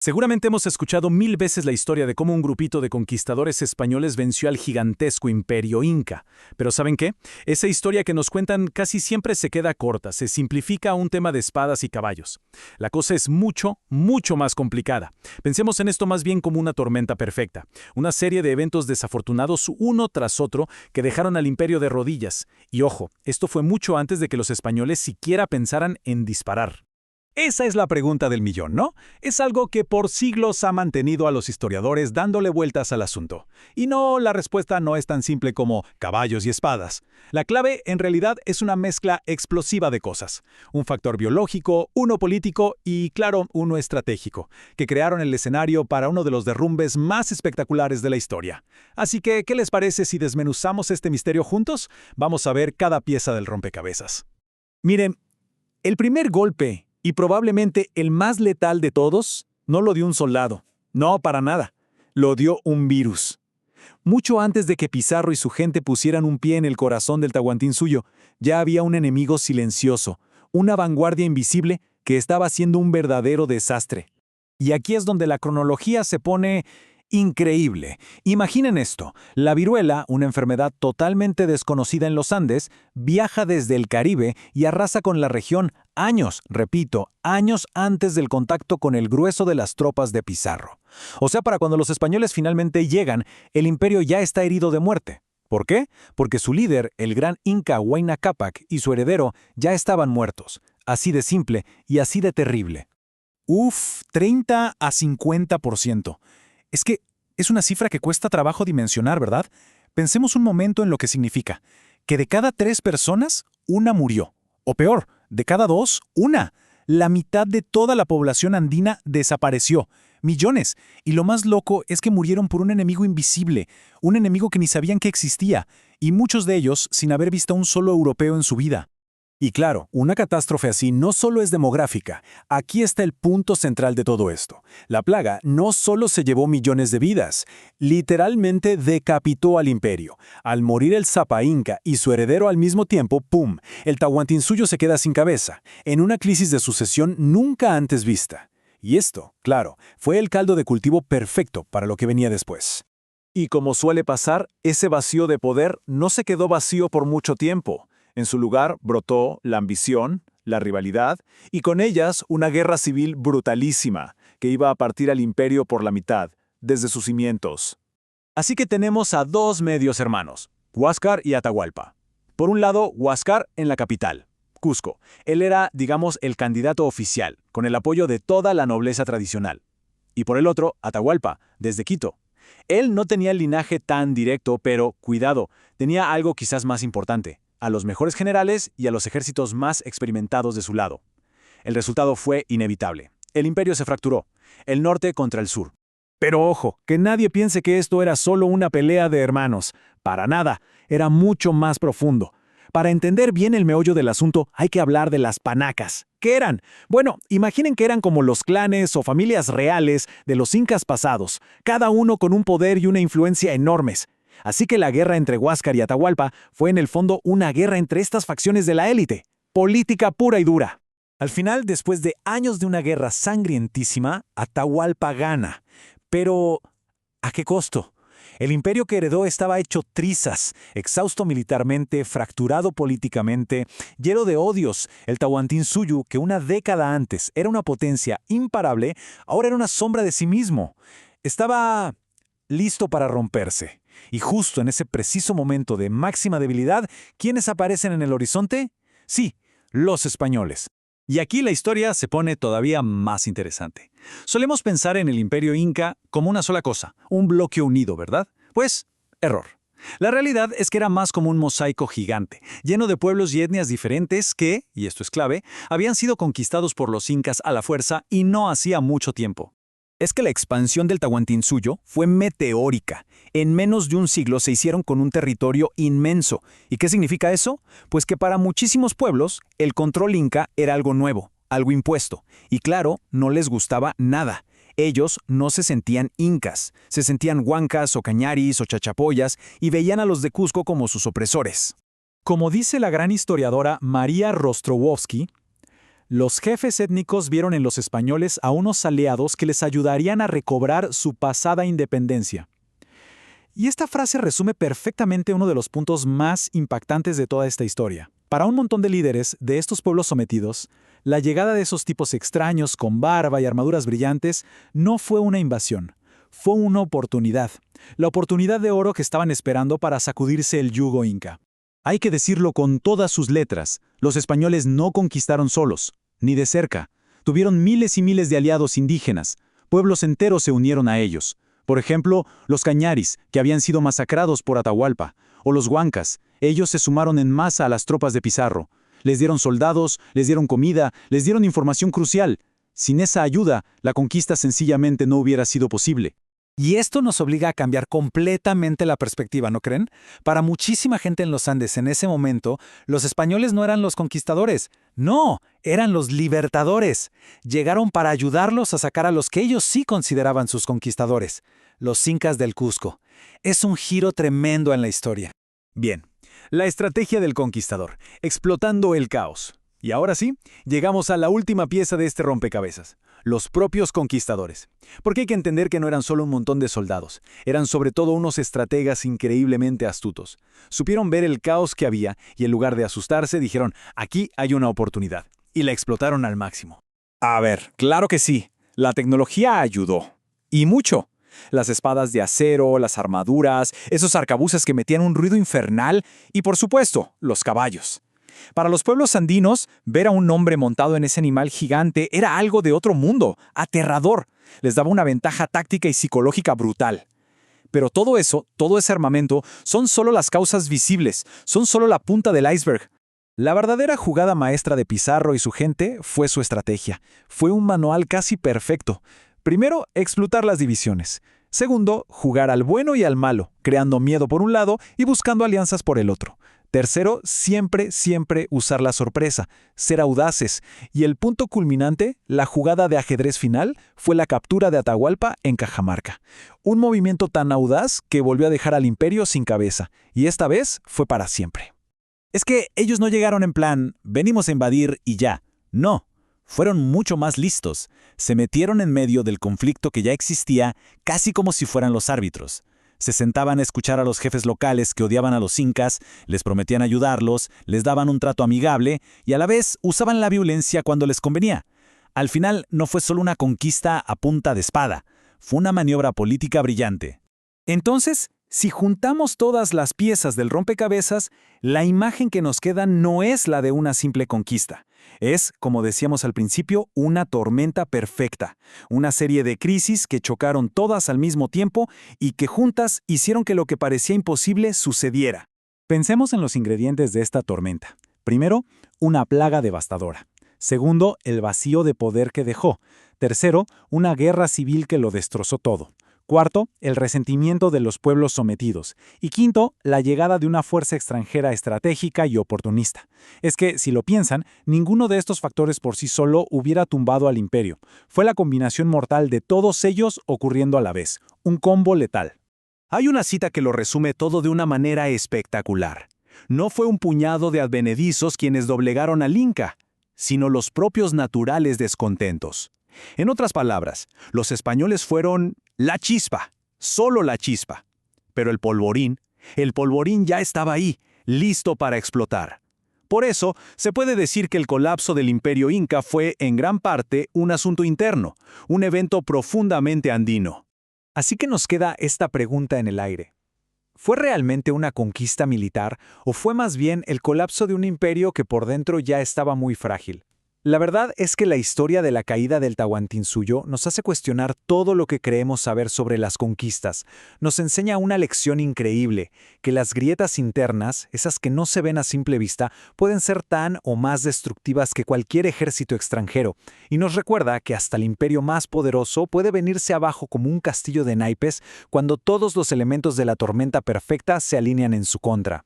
Seguramente hemos escuchado mil veces la historia de cómo un grupito de conquistadores españoles venció al gigantesco imperio inca. Pero ¿saben qué? Esa historia que nos cuentan casi siempre se queda corta, se simplifica a un tema de espadas y caballos. La cosa es mucho, mucho más complicada. Pensemos en esto más bien como una tormenta perfecta, una serie de eventos desafortunados uno tras otro que dejaron al imperio de rodillas. Y ojo, esto fue mucho antes de que los españoles siquiera pensaran en disparar. Esa es la pregunta del millón, ¿no? Es algo que por siglos ha mantenido a los historiadores dándole vueltas al asunto. Y no, la respuesta no es tan simple como caballos y espadas. La clave, en realidad, es una mezcla explosiva de cosas. Un factor biológico, uno político y, claro, uno estratégico, que crearon el escenario para uno de los derrumbes más espectaculares de la historia. Así que, ¿qué les parece si desmenuzamos este misterio juntos? Vamos a ver cada pieza del rompecabezas. Miren, el primer golpe, y probablemente el más letal de todos, no lo dio un soldado. No, para nada. Lo dio un virus. Mucho antes de que Pizarro y su gente pusieran un pie en el corazón del Tahuantinsuyo, ya había un enemigo silencioso, una vanguardia invisible que estaba haciendo un verdadero desastre. Y aquí es donde la cronología se pone increíble. Imaginen esto, la viruela, una enfermedad totalmente desconocida en los Andes, viaja desde el Caribe y arrasa con la región años, repito, años antes del contacto con el grueso de las tropas de Pizarro. O sea, para cuando los españoles finalmente llegan, el imperio ya está herido de muerte. ¿Por qué? Porque su líder, el gran inca Huayna Cápac, y su heredero ya estaban muertos. Así de simple y así de terrible. 30 a 50%. Es que es una cifra que cuesta trabajo dimensionar, ¿verdad? Pensemos un momento en lo que significa. Que de cada 3 personas, una murió. O peor, de cada 2, una. La mitad de toda la población andina desapareció. Millones. Y lo más loco es que murieron por un enemigo invisible, un enemigo que ni sabían que existía, y muchos de ellos sin haber visto a un solo europeo en su vida. Y claro, una catástrofe así no solo es demográfica. Aquí está el punto central de todo esto. La plaga no solo se llevó millones de vidas, literalmente decapitó al imperio. Al morir el Zapa Inca y su heredero al mismo tiempo, ¡pum!, el Tahuantinsuyo se queda sin cabeza, en una crisis de sucesión nunca antes vista. Y esto, claro, fue el caldo de cultivo perfecto para lo que venía después. Y como suele pasar, ese vacío de poder no se quedó vacío por mucho tiempo. En su lugar brotó la ambición, la rivalidad y con ellas una guerra civil brutalísima que iba a partir al imperio por la mitad, desde sus cimientos. Así que tenemos a 2 medios hermanos, Huáscar y Atahualpa. Por un lado, Huáscar en la capital, Cusco. Él era, digamos, el candidato oficial, con el apoyo de toda la nobleza tradicional. Y por el otro, Atahualpa, desde Quito. Él no tenía el linaje tan directo, pero, cuidado, tenía algo quizás más importante: a los mejores generales y a los ejércitos más experimentados de su lado. El resultado fue inevitable. El imperio se fracturó, el norte contra el sur. Pero ojo, que nadie piense que esto era solo una pelea de hermanos. Para nada, era mucho más profundo. Para entender bien el meollo del asunto, hay que hablar de las panacas. ¿Qué eran? Bueno, imaginen que eran como los clanes o familias reales de los incas pasados, cada uno con un poder y una influencia enormes. Así que la guerra entre Huáscar y Atahualpa fue en el fondo una guerra entre estas facciones de la élite. Política pura y dura. Al final, después de años de una guerra sangrientísima, Atahualpa gana. Pero, ¿a qué costo? El imperio que heredó estaba hecho trizas, exhausto militarmente, fracturado políticamente, lleno de odios. El Tahuantinsuyo, que una década antes era una potencia imparable, ahora era una sombra de sí mismo. Estaba listo para romperse. Y justo en ese preciso momento de máxima debilidad, ¿quiénes aparecen en el horizonte? Sí, los españoles. Y aquí la historia se pone todavía más interesante. Solemos pensar en el imperio inca como una sola cosa, un bloque unido, ¿verdad? Pues, error. La realidad es que era más como un mosaico gigante, lleno de pueblos y etnias diferentes que, y esto es clave, habían sido conquistados por los incas a la fuerza y no hacía mucho tiempo. Es que la expansión del Tahuantinsuyo fue meteórica. En menos de un siglo se hicieron con un territorio inmenso. ¿Y qué significa eso? Pues que para muchísimos pueblos, el control inca era algo nuevo, algo impuesto. Y claro, no les gustaba nada. Ellos no se sentían incas, se sentían huancas o cañaris o chachapoyas y veían a los de Cusco como sus opresores. Como dice la gran historiadora María Rostrowowski, Los jefes étnicos vieron en los españoles a unos aliados que les ayudarían a recobrar su pasada independencia. Y esta frase resume perfectamente uno de los puntos más impactantes de toda esta historia. Para un montón de líderes de estos pueblos sometidos, la llegada de esos tipos extraños con barba y armaduras brillantes no fue una invasión, fue una oportunidad. La oportunidad de oro que estaban esperando para sacudirse el yugo inca. Hay que decirlo con todas sus letras, los españoles no conquistaron solos, ni de cerca. Tuvieron miles y miles de aliados indígenas, pueblos enteros se unieron a ellos. Por ejemplo, los cañaris, que habían sido masacrados por Atahualpa, o los huancas, ellos se sumaron en masa a las tropas de Pizarro. Les dieron soldados, les dieron comida, les dieron información crucial. Sin esa ayuda, la conquista sencillamente no hubiera sido posible. Y esto nos obliga a cambiar completamente la perspectiva, ¿no creen? Para muchísima gente en los Andes en ese momento, los españoles no eran los conquistadores. No, eran los libertadores. Llegaron para ayudarlos a sacar a los que ellos sí consideraban sus conquistadores, los incas del Cusco. Es un giro tremendo en la historia. Bien, la estrategia del conquistador, explotando el caos. Y ahora sí, llegamos a la última pieza de este rompecabezas, los propios conquistadores. Porque hay que entender que no eran solo un montón de soldados, eran sobre todo unos estrategas increíblemente astutos. Supieron ver el caos que había y en lugar de asustarse dijeron, aquí hay una oportunidad, y la explotaron al máximo. A ver, claro que sí, la tecnología ayudó. Y mucho. Las espadas de acero, las armaduras, esos arcabuces que metían un ruido infernal y, por supuesto, los caballos. Para los pueblos andinos, ver a un hombre montado en ese animal gigante era algo de otro mundo, aterrador. Les daba una ventaja táctica y psicológica brutal. Pero todo eso, todo ese armamento, son solo las causas visibles, son solo la punta del iceberg. La verdadera jugada maestra de Pizarro y su gente fue su estrategia. Fue un manual casi perfecto. Primero, explotar las divisiones. Segundo, jugar al bueno y al malo, creando miedo por un lado y buscando alianzas por el otro. Tercero, siempre usar la sorpresa, ser audaces. Y el punto culminante, la jugada de ajedrez final, fue la captura de Atahualpa en Cajamarca. Un movimiento tan audaz que volvió a dejar al imperio sin cabeza, y esta vez fue para siempre. Es que ellos no llegaron en plan, venimos a invadir y ya. No, fueron mucho más listos. Se metieron en medio del conflicto que ya existía, casi como si fueran los árbitros. Se sentaban a escuchar a los jefes locales que odiaban a los incas, les prometían ayudarlos, les daban un trato amigable y a la vez usaban la violencia cuando les convenía. Al final no fue solo una conquista a punta de espada, fue una maniobra política brillante. Entonces, si juntamos todas las piezas del rompecabezas, la imagen que nos queda no es la de una simple conquista. Es, como decíamos al principio, una tormenta perfecta. Una serie de crisis que chocaron todas al mismo tiempo y que juntas hicieron que lo que parecía imposible sucediera. Pensemos en los ingredientes de esta tormenta. Primero, una plaga devastadora. Segundo, el vacío de poder que dejó. Tercero, una guerra civil que lo destrozó todo. Cuarto, el resentimiento de los pueblos sometidos. Y quinto, la llegada de una fuerza extranjera estratégica y oportunista. Es que, si lo piensan, ninguno de estos factores por sí solo hubiera tumbado al imperio. Fue la combinación mortal de todos ellos ocurriendo a la vez. Un combo letal. Hay una cita que lo resume todo de una manera espectacular. No fue un puñado de advenedizos quienes doblegaron al Inca, sino los propios naturales descontentos. En otras palabras, los españoles fueron la chispa, solo la chispa. Pero el polvorín ya estaba ahí, listo para explotar. Por eso, se puede decir que el colapso del imperio inca fue, en gran parte, un asunto interno, un evento profundamente andino. Así que nos queda esta pregunta en el aire. ¿Fue realmente una conquista militar o fue más bien el colapso de un imperio que por dentro ya estaba muy frágil? La verdad es que la historia de la caída del Tahuantinsuyo nos hace cuestionar todo lo que creemos saber sobre las conquistas. Nos enseña una lección increíble, que las grietas internas, esas que no se ven a simple vista, pueden ser tan o más destructivas que cualquier ejército extranjero. Y nos recuerda que hasta el imperio más poderoso puede venirse abajo como un castillo de naipes cuando todos los elementos de la tormenta perfecta se alinean en su contra.